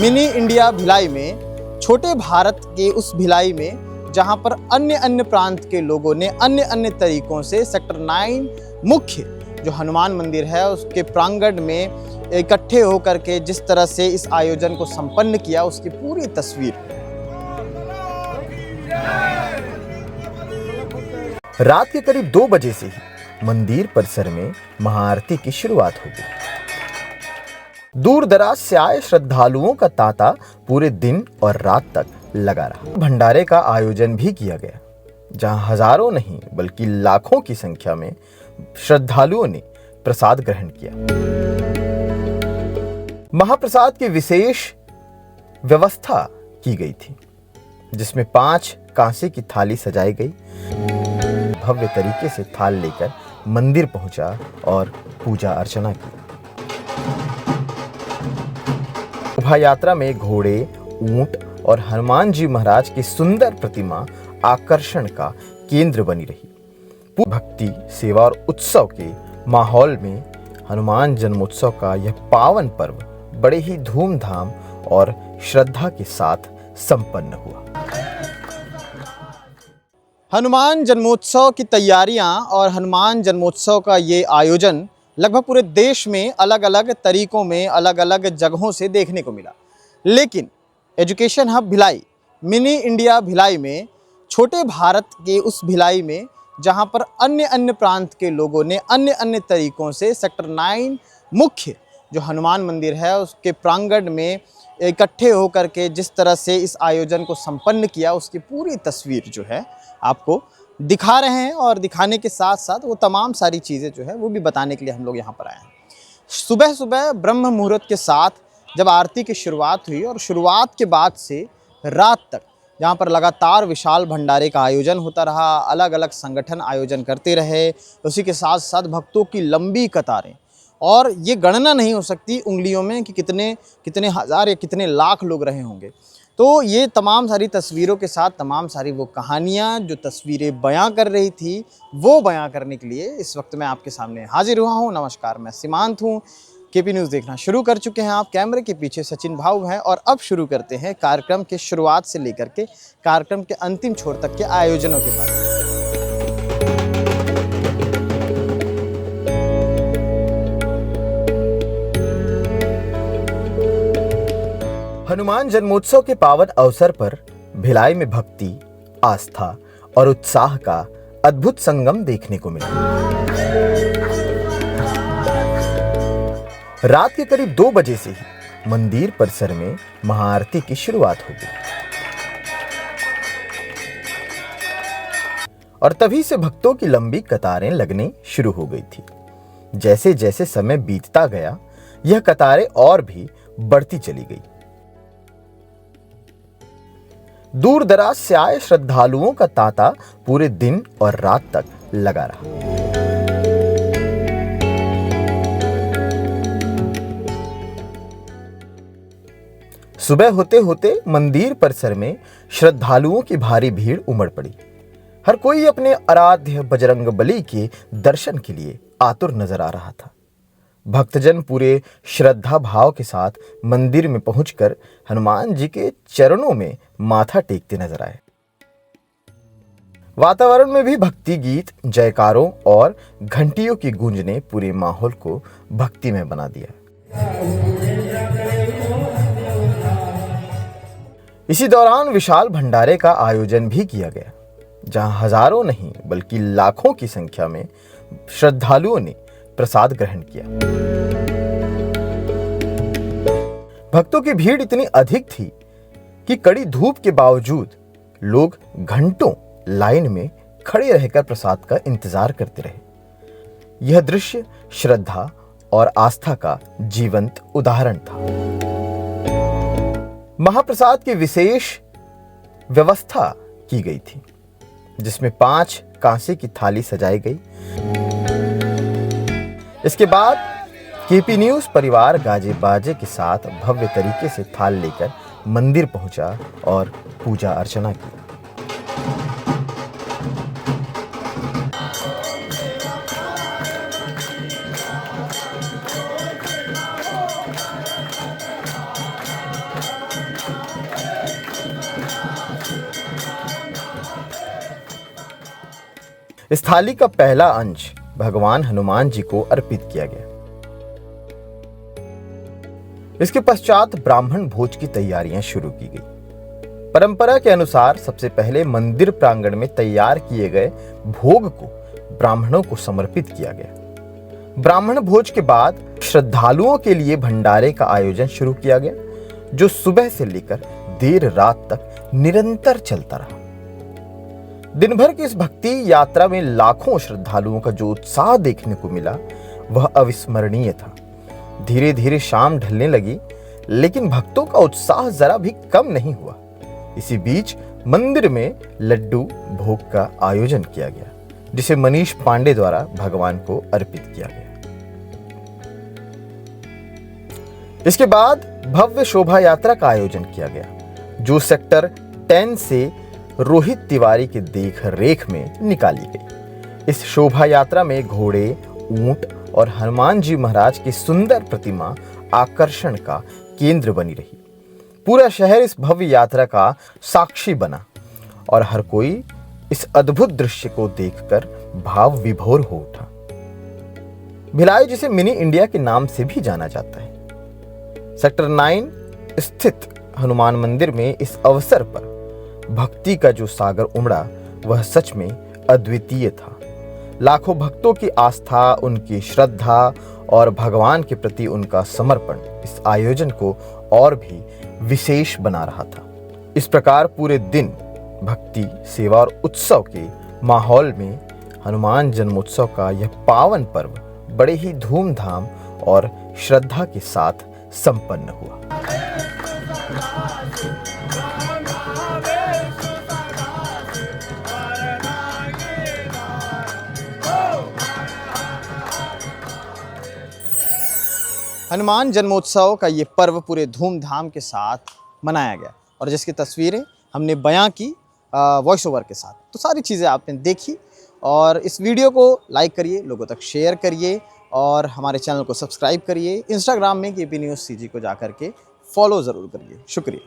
Mini India Bhilai में, छोटे भारत के उस भिलाई में जहां पर अन्य अन्य प्रांत के लोगों ने अन्य अन्य तरीकों से सेक्टर 9 मुख्य जो हनुमान मंदिर है उसके प्रांगण में इकट्ठे होकर के जिस तरह से इस आयोजन को संपन्न किया, उसकी पूरी तस्वीर। रात के करीब 2 बजे से ही मंदिर परिसर में महाआरती की शुरुआत हो गई। दूर दराज से आए श्रद्धालुओं का तांता पूरे दिन और रात तक लगा रहा। भंडारे का आयोजन भी किया गया, जहां हजारों नहीं बल्कि लाखों की संख्या में श्रद्धालुओं ने प्रसाद ग्रहण किया। महाप्रसाद की विशेष व्यवस्था की गई थी, जिसमें 5 कांसे की थाली सजाई गई। भव्य तरीके से थाल लेकर मंदिर पहुंचा और पूजा अर्चना की। शोभा यात्रा में घोड़े, ऊंट और हनुमान जी महाराज की सुंदर प्रतिमा आकर्षण का केंद्र बनी रही। भक्ति, सेवा और उत्सव के माहौल में हनुमान जन्मोत्सव का यह पावन पर्व बड़े ही धूमधाम और श्रद्धा के साथ संपन्न हुआ। हनुमान जन्मोत्सव की तैयारियां और हनुमान जन्मोत्सव का ये आयोजन लगभग पूरे देश में अलग अलग तरीकों में अलग अलग जगहों से देखने को मिला, लेकिन education hub Bhilai, mini India Bhilai में, छोटे भारत के उस भिलाई में जहां पर अन्य अन्य प्रांत के लोगों ने अन्य अन्य तरीकों से सेक्टर 9 मुख्य जो हनुमान मंदिर है उसके प्रांगण में इकट्ठे होकर के जिस तरह से इस आयोजन को संपन्न किया, उसकी पूरी तस्वीर जो है आपको दिखा रहे हैं। और दिखाने के साथ साथ वो तमाम सारी चीज़ें जो है वो भी बताने के लिए हम लोग यहाँ पर आए हैं। सुबह सुबह ब्रह्म मुहूर्त के साथ जब आरती की शुरुआत हुई और शुरुआत के बाद से रात तक जहाँ पर लगातार विशाल भंडारे का आयोजन होता रहा, अलग अलग संगठन आयोजन करते रहे, उसी के साथ साथ भक्तों की लंबी कतारें, और ये गणना नहीं हो सकती उंगलियों में कि कितने कितने हज़ार या कितने लाख लोग रहे होंगे। तो ये तमाम सारी तस्वीरों के साथ तमाम सारी वो कहानियाँ जो तस्वीरें बयां कर रही थी, वो बयां करने के लिए इस वक्त मैं आपके सामने हाजिर हुआ हूँ। नमस्कार, मैं सीमांत हूँ। केपी न्यूज़ देखना शुरू कर चुके हैं आप। कैमरे के पीछे सचिन भाऊ हैं और अब शुरू करते हैं कार्यक्रम के शुरुआत से लेकर के कार्यक्रम के अंतिम छोर तक के आयोजनों के बारे में। हनुमान जन्मोत्सव के पावन अवसर पर भिलाई में भक्ति, आस्था और उत्साह का अद्भुत संगम देखने को मिला। रात के करीब 2 बजे से ही मंदिर परिसर में महाआरती की शुरुआत हो गई और तभी से भक्तों की लंबी कतारें लगने शुरू हो गई थी। जैसे जैसे समय बीतता गया, यह कतारें और भी बढ़ती चली गई। दूर दराज से आए श्रद्धालुओं का तांता पूरे दिन और रात तक लगा रहा। सुबह होते होते मंदिर परिसर में श्रद्धालुओं की भारी भीड़ उमड़ पड़ी। हर कोई अपने आराध्य बजरंगबली के दर्शन के लिए आतुर नजर आ रहा था। भक्तजन पूरे श्रद्धा भाव के साथ मंदिर में पहुंचकर हनुमान जी के चरणों में माथा टेकते नजर आए। वातावरण में भी भक्ति गीत, जयकारों और घंटियों की गूंज ने पूरे माहौल को भक्तिमय बना दिया। इसी दौरान विशाल भंडारे का आयोजन भी किया गया, जहां हजारों नहीं बल्कि लाखों की संख्या में श्रद्धालुओं ने प्रसाद ग्रहण किया। भक्तों की भीड़ इतनी अधिक थी कि कड़ी धूप के बावजूद लोग घंटों लाइन में खड़े रहकर प्रसाद का इंतजार करते रहे। यह दृश्य श्रद्धा और आस्था का जीवंत उदाहरण था। महाप्रसाद की विशेष व्यवस्था की गई थी, जिसमें 5 कांसे की थाली सजाई गई। इसके बाद केपी न्यूज़ परिवार गाजे बाजे के साथ भव्य तरीके से थाल लेकर मंदिर पहुंचा और पूजा अर्चना की। इस थाली का पहला अंश भगवान हनुमान जी को अर्पित किया गया। इसके पश्चात ब्राह्मण भोज की तैयारियां शुरू की गई। परंपरा के अनुसार सबसे पहले मंदिर प्रांगण में तैयार किए गए भोग को ब्राह्मणों को समर्पित किया गया। ब्राह्मण भोज के बाद श्रद्धालुओं के लिए भंडारे का आयोजन शुरू किया गया, जो सुबह से लेकर देर रात तक निरंतर चलता रहा। दिन भर की इस भक्ति यात्रा में लाखों श्रद्धालुओं का जो उत्साह देखने को मिला वह अविस्मरणीय था। धीरे धीरे शाम ढलने लगी, लेकिन भक्तों का उत्साह जरा भी कम नहीं हुआ। इसी बीच मंदिर में लड्डू भोग का आयोजन किया गया, जिसे मनीष पांडे द्वारा भगवान को अर्पित किया गया। इसके बाद भव्य शोभा यात्रा का आयोजन किया गया, जो सेक्टर 10 से रोहित तिवारी के देख रेख में निकाली गई। इस शोभा यात्रा में घोड़े, ऊंट और हनुमान जी महाराज की सुंदर प्रतिमा आकर्षण का केंद्र बनी रही। पूरा शहर इस भव्य यात्रा का साक्षी बना और हर कोई इस अद्भुत दृश्य को देखकर भाव विभोर हो उठा। भिलाई, जिसे मिनी इंडिया के नाम से भी जाना जाता है, सेक्टर 9 स्थित हनुमान मंदिर में इस अवसर पर भक्ति का जो सागर उमड़ा वह सच में अद्वितीय था। लाखों भक्तों की आस्था, उनकी श्रद्धा और भगवान के प्रति उनका समर्पण इस आयोजन को और भी विशेष बना रहा था। इस प्रकार पूरे दिन भक्ति, सेवा और उत्सव के माहौल में हनुमान जन्मोत्सव का यह पावन पर्व बड़े ही धूमधाम और श्रद्धा के साथ संपन्न हुआ। हनुमान जन्मोत्सव का ये पर्व पूरे धूमधाम के साथ मनाया गया और जिसकी तस्वीरें हमने बयां की वॉइस ओवर के साथ। तो सारी चीज़ें आपने देखी और इस वीडियो को लाइक करिए, लोगों तक शेयर करिए और हमारे चैनल को सब्सक्राइब करिए। इंस्टाग्राम में केपी न्यूज़ CG को जा करके फॉलो ज़रूर करिए। शुक्रिया।